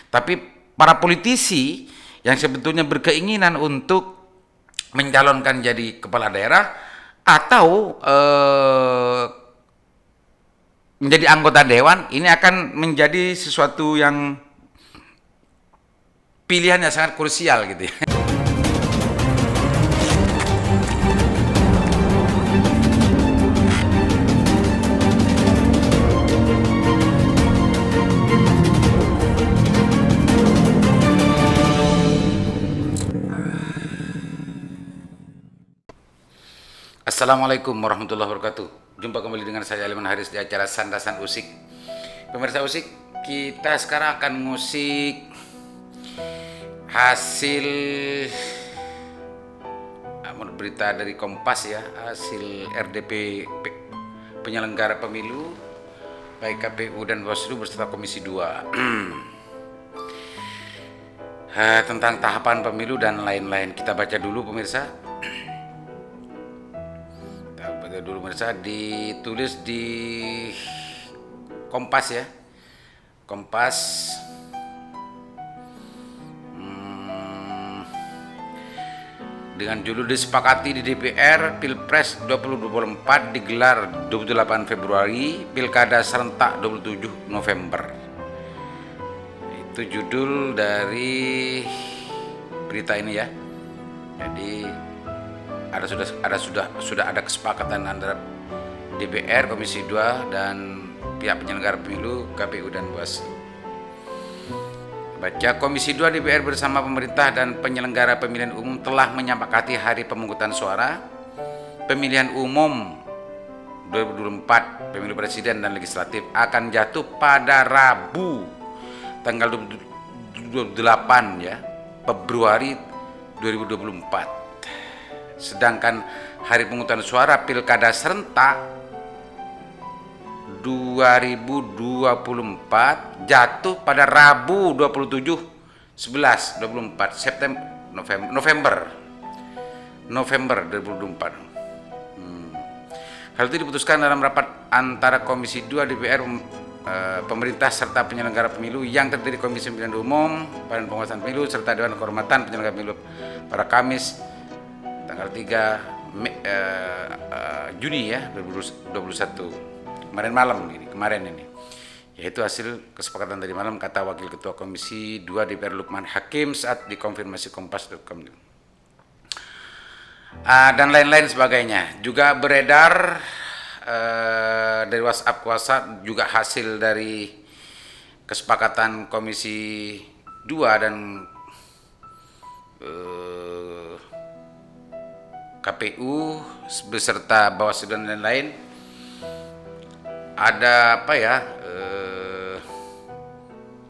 Tapi para politisi yang sebetulnya berkeinginan untuk mencalonkan jadi kepala daerah atau menjadi anggota dewan, ini akan menjadi sesuatu yang pilihan yang sangat krusial gitu ya. Assalamualaikum warahmatullahi wabarakatuh. Jumpa kembali dengan saya Aliman Haris di acara Sandasan Usik. Pemirsa Usik, kita sekarang akan ngusik hasil menurut berita dari Kompas ya, hasil RDP penyelenggara pemilu baik KPU dan Bawaslu beserta Komisi 2 tentang tahapan pemilu dan lain-lain. Kita baca dulu pemirsa. Ditulis di Kompas ya, Kompas dengan judul disepakati di DPR Pilpres 2024 digelar 28 Februari, Pilkada serentak 27 November. Itu judul dari berita ini ya. Jadi sudah ada kesepakatan antara DPR, Komisi 2 dan pihak penyelenggara pemilu KPU dan Bawaslu. Baca, Komisi 2 DPR bersama pemerintah dan penyelenggara pemilihan umum telah menyepakati hari pemungutan suara pemilihan umum 2024 pemilu presiden dan legislatif akan jatuh pada Rabu tanggal 28 ya Februari 2024. Sedangkan hari pemungutan suara Pilkada serentak 2024 jatuh pada Rabu 27/11/24 September November 2024. Hal itu diputuskan dalam rapat antara Komisi 2 DPR, pemerintah serta penyelenggara pemilu yang terdiri Komisi Pemilihan Umum, Badan Pengawasan Pemilu serta Dewan Kehormatan Penyelenggara Pemilu pada Kamis tanggal 3 Juni ya 2021 kemarin ini, yaitu hasil kesepakatan tadi malam, kata Wakil Ketua Komisi 2 DPR Lukman Hakim saat dikonfirmasi Kompas.com. Dan lain-lain sebagainya. Juga beredar dari WhatsApp kuasa juga hasil dari kesepakatan Komisi 2 dan KPU beserta Bawaslu dan lain-lain. Ada apa ya?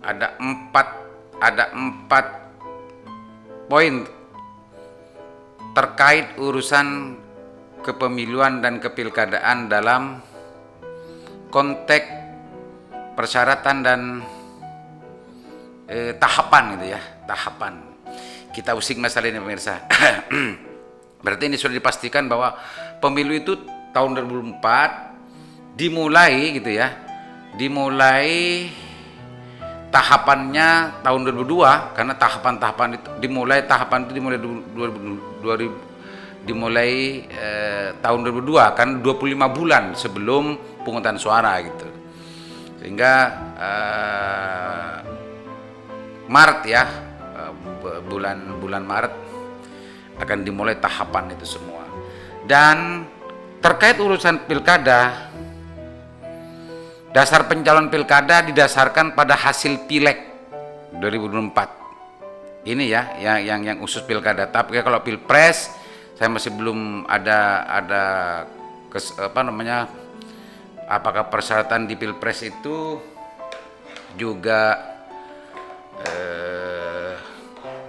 Ada empat poin terkait urusan kepemiluan dan kepilkadaan dalam konteks persyaratan dan tahapan gitu ya, tahapan. Kita usik masalah ini pemirsa. Berarti ini sudah dipastikan bahwa pemilu itu tahun 2004 dimulai gitu ya, dimulai tahapannya tahun 2002 karena tahapan itu dimulai tahun 2002 kan 25 bulan sebelum pemungutan suara gitu, sehingga Maret ya, bulan Maret akan dimulai tahapan itu semua. Dan terkait urusan pilkada, dasar pencalon pilkada didasarkan pada hasil pileg 2024 ini ya, yang khusus pilkada. Tapi kalau pilpres saya masih belum ada apakah persyaratan di pilpres itu juga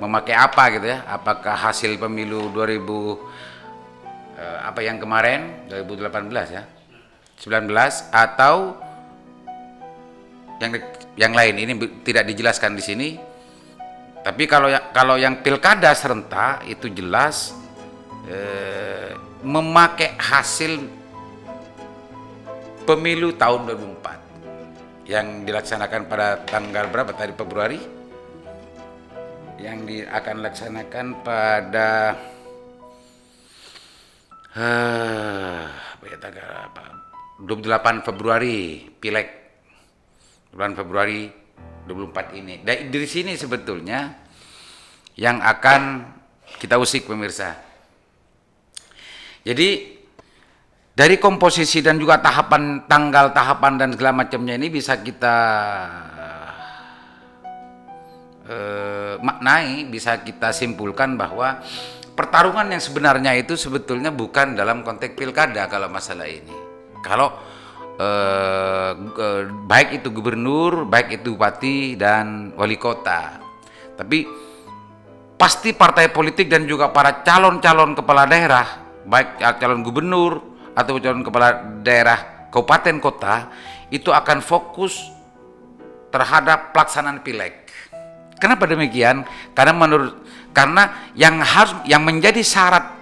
memakai apa gitu ya, apakah hasil pemilu 2000 yang kemarin 2018 ya 19 atau yang lain, ini tidak dijelaskan di sini. Tapi kalau yang pilkada serentak itu jelas memakai hasil pemilu tahun 2004 yang dilaksanakan pada tanggal berapa tadi, Februari yang akan laksanakan pada apa ya, tanggal apa? 28 Februari Pileg, bulan Februari 24 ini. Dari sini sebetulnya yang akan kita usik pemirsa. Jadi dari komposisi dan juga tahapan, tanggal tahapan dan segala macamnya ini bisa kita maknai, bisa kita simpulkan bahwa pertarungan yang sebenarnya itu sebetulnya bukan dalam konteks pilkada kalau masalah ini. Kalau baik itu gubernur, baik itu bupati dan wali kota. Tapi pasti partai politik dan juga para calon-calon kepala daerah, baik calon gubernur atau calon kepala daerah kabupaten kota, itu akan fokus terhadap pelaksanaan pileg. Kenapa demikian? Karena yang menjadi syarat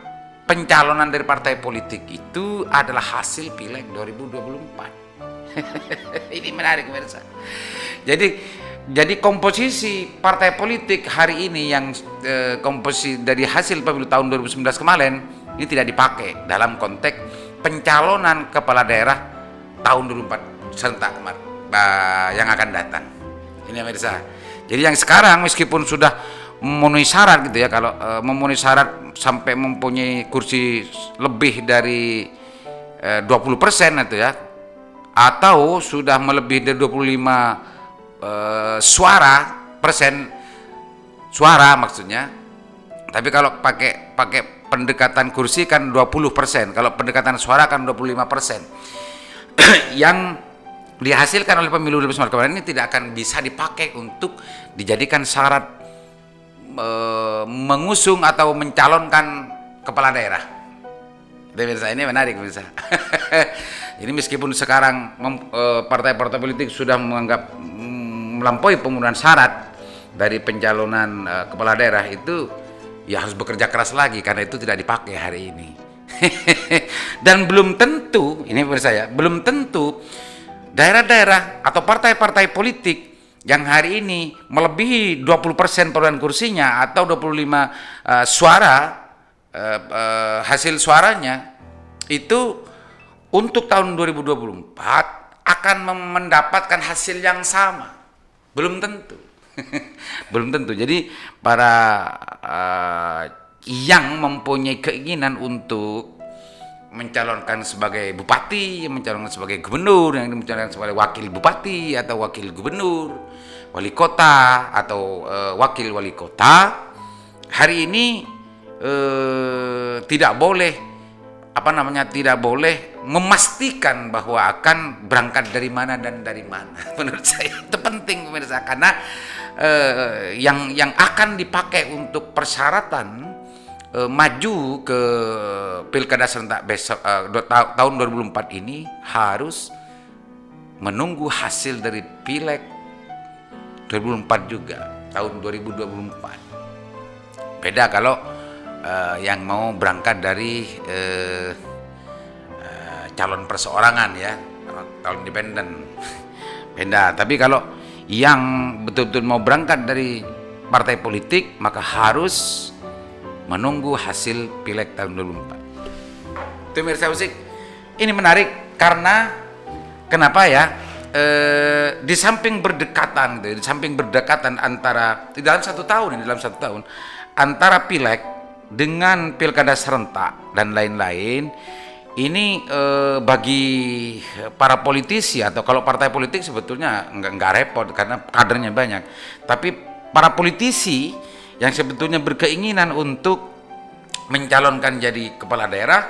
pencalonan dari partai politik itu adalah hasil pileg 2024. Ini menarik pemirsa. Jadi komposisi partai politik hari ini yang komposisi dari hasil pemilu tahun 2019 kemarin ini tidak dipakai dalam konteks pencalonan kepala daerah tahun 2024 serentak kemarin yang akan datang. Ini pemirsa. Jadi yang sekarang meskipun sudah memenuhi syarat gitu ya, kalau memenuhi syarat sampai mempunyai kursi lebih dari 20% itu ya, atau sudah melebihi dari 25 suara maksudnya. Tapi kalau pakai pendekatan kursi kan 20%, kalau pendekatan suara kan 25%. Yang dihasilkan oleh pemilu 2019 kemarin ini tidak akan bisa dipakai untuk dijadikan syarat mengusung atau mencalonkan kepala daerah. Ini menarik pemirsa. Jadi meskipun sekarang partai-partai politik sudah menganggap melampaui pemenuhan syarat dari pencalonan kepala daerah, itu ya harus bekerja keras lagi karena itu tidak dipakai hari ini. Dan belum tentu, ini pemirsa ya, belum tentu daerah-daerah atau partai-partai politik yang hari ini melebihi 20% perolehan kursinya atau 25 suara hasil suaranya itu untuk tahun 2024 akan mendapatkan hasil yang sama. Belum tentu. Belum tentu. Jadi para yang mempunyai keinginan untuk mencalonkan sebagai bupati, mencalonkan sebagai gubernur, yang mencalonkan sebagai wakil bupati atau wakil gubernur, wali kota atau wakil wali kota, hari ini tidak boleh tidak boleh memastikan bahwa akan berangkat dari mana dan dari mana. Menurut saya itu penting pemirsa, karena yang akan dipakai untuk persyaratan maju ke pilkada serentak besok tahun 2024 ini harus menunggu hasil dari pileg 2024 juga tahun 2024. Beda kalau yang mau berangkat dari calon perseorangan ya, calon independen. Beda. Tapi kalau yang betul-betul mau berangkat dari partai politik maka harus menunggu hasil pileg tahun 2024. Itu pemirsa musik. Ini menarik karena kenapa ya? Di samping berdekatan antara dalam satu tahun antara pileg dengan pilkada serentak dan lain-lain, ini bagi para politisi atau kalau partai politik sebetulnya nggak repot karena kadernya banyak. Tapi para politisi yang sebetulnya berkeinginan untuk mencalonkan jadi kepala daerah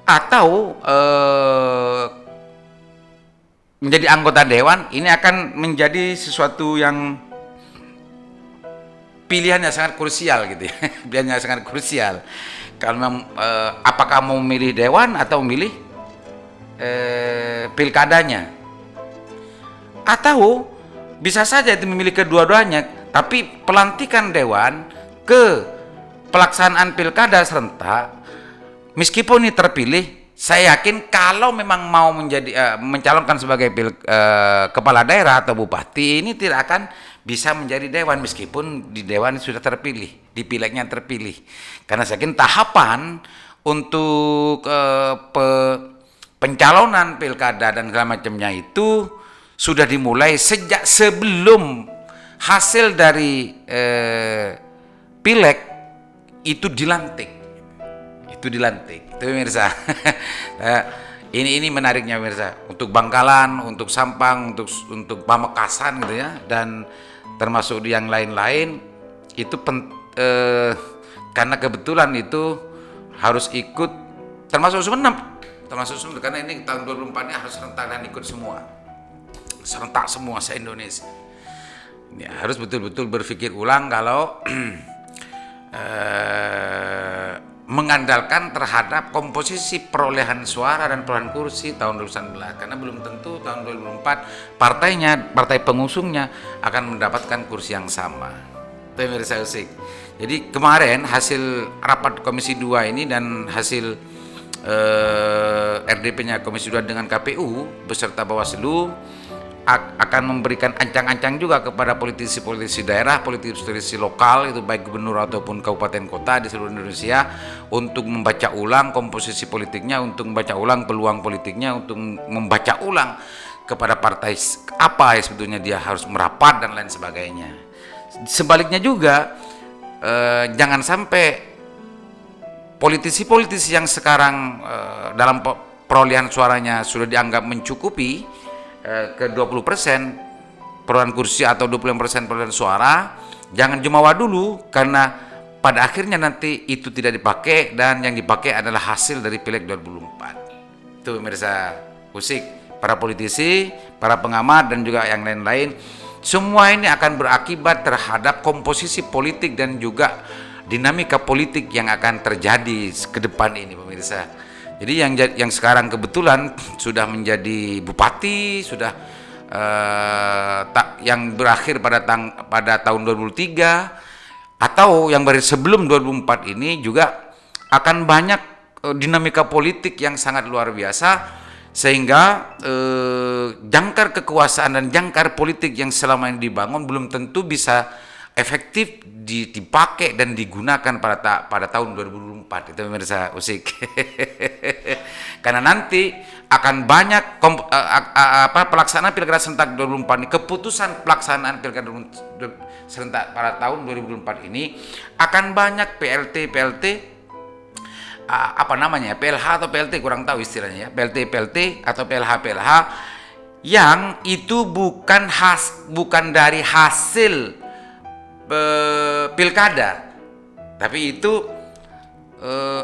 atau menjadi anggota dewan, ini akan menjadi sesuatu yang pilihannya sangat krusial gitu ya. Pilihannya sangat krusial. Kalau apakah mau memilih dewan atau memilih pilkadanya, atau bisa saja itu memilih kedua-duanya, tapi pelantikan dewan ke pelaksanaan pilkada serentak, meskipun ini terpilih, saya yakin kalau memang mau menjadi mencalonkan sebagai kepala daerah atau bupati, ini tidak akan bisa menjadi dewan meskipun di dewan sudah terpilih, di pilegnya terpilih. Karena sekian tahapan untuk pencalonan pilkada dan segala macamnya itu sudah dimulai sejak sebelum hasil dari pileg itu dilantik. Itu pemirsa. Ini menariknya pemirsa. Untuk Bangkalan, untuk Sampang, untuk Pamekasan gitu ya, dan termasuk di yang lain-lain itu karena kebetulan itu harus ikut, termasuk Sumeneb, karena ini tahun 2024 ini harus serentak dan ikut semua, serentak semua se-Indonesia. Ya, harus betul-betul berpikir ulang kalau mengandalkan terhadap komposisi perolehan suara dan perolehan kursi tahun 2019, karena belum tentu tahun 2024 partai pengusungnya akan mendapatkan kursi yang sama. Pemirsa Usik. Jadi kemarin hasil rapat Komisi 2 ini dan hasil RDP-nya Komisi 2 dengan KPU beserta Bawaslu akan memberikan ancang-ancang juga kepada politisi-politisi daerah, politisi lokal, itu baik gubernur ataupun kabupaten kota di seluruh Indonesia, untuk membaca ulang komposisi politiknya, untuk membaca ulang peluang politiknya, untuk membaca ulang kepada partai apa sebetulnya dia harus merapat dan lain sebagainya. Sebaliknya juga jangan sampai politisi-politisi yang sekarang dalam perolehan suaranya sudah dianggap mencukupi ke 20% perolehan kursi atau 25% perolehan suara, jangan jumawa dulu, karena pada akhirnya nanti itu tidak dipakai dan yang dipakai adalah hasil dari pileg 2024. Itu pemirsa Usik, para politisi, para pengamat dan juga yang lain-lain, semua ini akan berakibat terhadap komposisi politik dan juga dinamika politik yang akan terjadi ke depan ini pemirsa. Jadi yang sekarang kebetulan sudah menjadi bupati, sudah yang berakhir pada tahun 2003 atau yang sebelum 2004 ini juga akan banyak dinamika politik yang sangat luar biasa, sehingga jangkar kekuasaan dan jangkar politik yang selama ini dibangun belum tentu bisa efektif dipakai dan digunakan pada tahun 2024. Itu pemirsa Usik. Karena nanti akan banyak pelaksanaan pilkada serentak 2024 ini, keputusan pelaksanaan pilkada serentak pada tahun 2024 ini akan banyak PLT PLH atau PLT, kurang tahu istilahnya ya, PLT atau PLH yang itu bukan dari hasil pilkada, tapi itu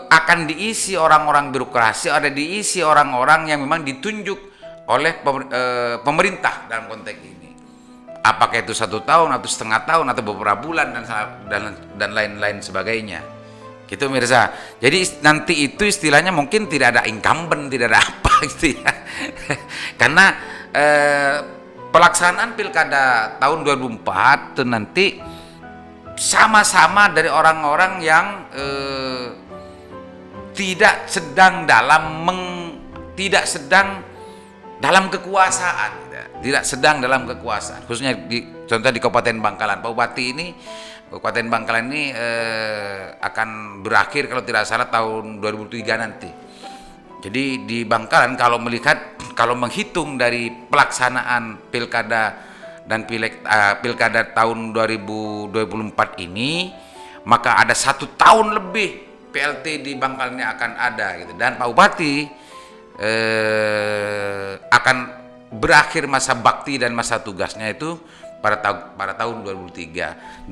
akan diisi orang-orang birokrasi, ada diisi orang-orang yang memang ditunjuk oleh pemerintah dalam konteks ini. Apakah itu 1 tahun atau setengah tahun atau beberapa bulan dan lain-lain sebagainya. Gitu Mirza. Jadi nanti itu istilahnya mungkin tidak ada incumbent, tidak ada apa gitu ya. Karena pelaksanaan pilkada tahun 2004 itu nanti sama-sama dari orang-orang yang tidak sedang dalam kekuasaan, khususnya contoh di Kabupaten Bangkalan. Kabupaten Bangkalan ini akan berakhir kalau tidak salah tahun 2003 nanti. Jadi di Bangkalan kalau menghitung dari pelaksanaan pilkada dan pilkada tahun 2024 ini, maka ada 1 tahun lebih PLT di Bangkalan ini akan ada gitu. Dan Pak Bupati akan berakhir masa bakti dan masa tugasnya itu pada tahun 2003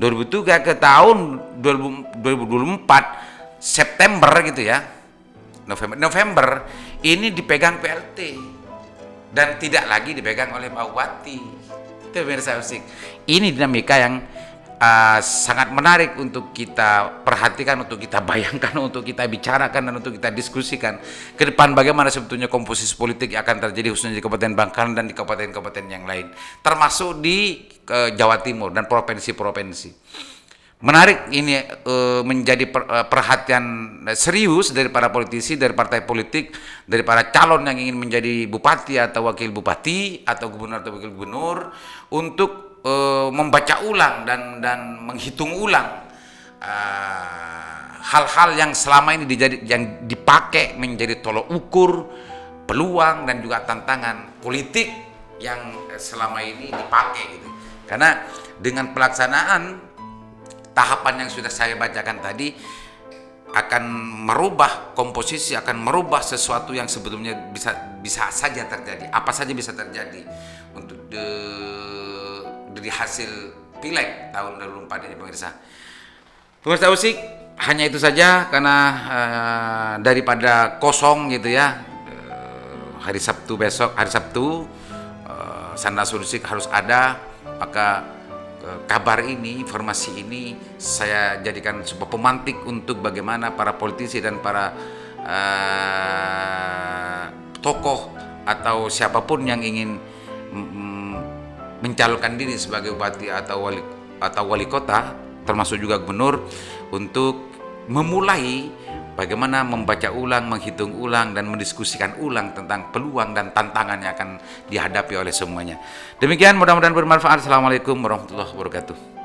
ke tahun 2024 September gitu ya, November ini dipegang PLT dan tidak lagi dipegang oleh Pak Bupati. Itu pemirsa Usik. Ini dinamika yang sangat menarik untuk kita perhatikan, untuk kita bayangkan, untuk kita bicarakan dan untuk kita diskusikan ke depan bagaimana sebetulnya komposisi politik yang akan terjadi khususnya di Kabupaten Bangkalan dan di kabupaten-kabupaten yang lain, termasuk di Jawa Timur dan provinsi-provinsi. Menarik ini menjadi perhatian serius dari para politisi, dari partai politik, dari para calon yang ingin menjadi bupati atau wakil bupati atau gubernur atau wakil gubernur untuk membaca ulang dan menghitung ulang hal-hal yang selama ini yang dipakai menjadi tolok ukur peluang dan juga tantangan politik yang selama ini dipakai gitu. Karena dengan pelaksanaan tahapan yang sudah saya bacakan tadi akan merubah komposisi, akan merubah sesuatu yang sebelumnya bisa saja terjadi, apa saja bisa terjadi untuk dari hasil pileg tahun 2024 ini, pemirsa. Pemirsa Usik, hanya itu saja karena daripada kosong gitu ya, hari Sabtu besok, hari Sabtu Sanda Usik harus ada, maka kabar ini, informasi ini saya jadikan sebuah pemantik untuk bagaimana para politisi dan para tokoh atau siapapun yang ingin mencalonkan diri sebagai bupati atau wali kota, termasuk juga gubernur, untuk memulai bagaimana membaca ulang, menghitung ulang, dan mendiskusikan ulang tentang peluang dan tantangan yang akan dihadapi oleh semuanya. Demikian, mudah-mudahan bermanfaat. Assalamualaikum warahmatullahi wabarakatuh.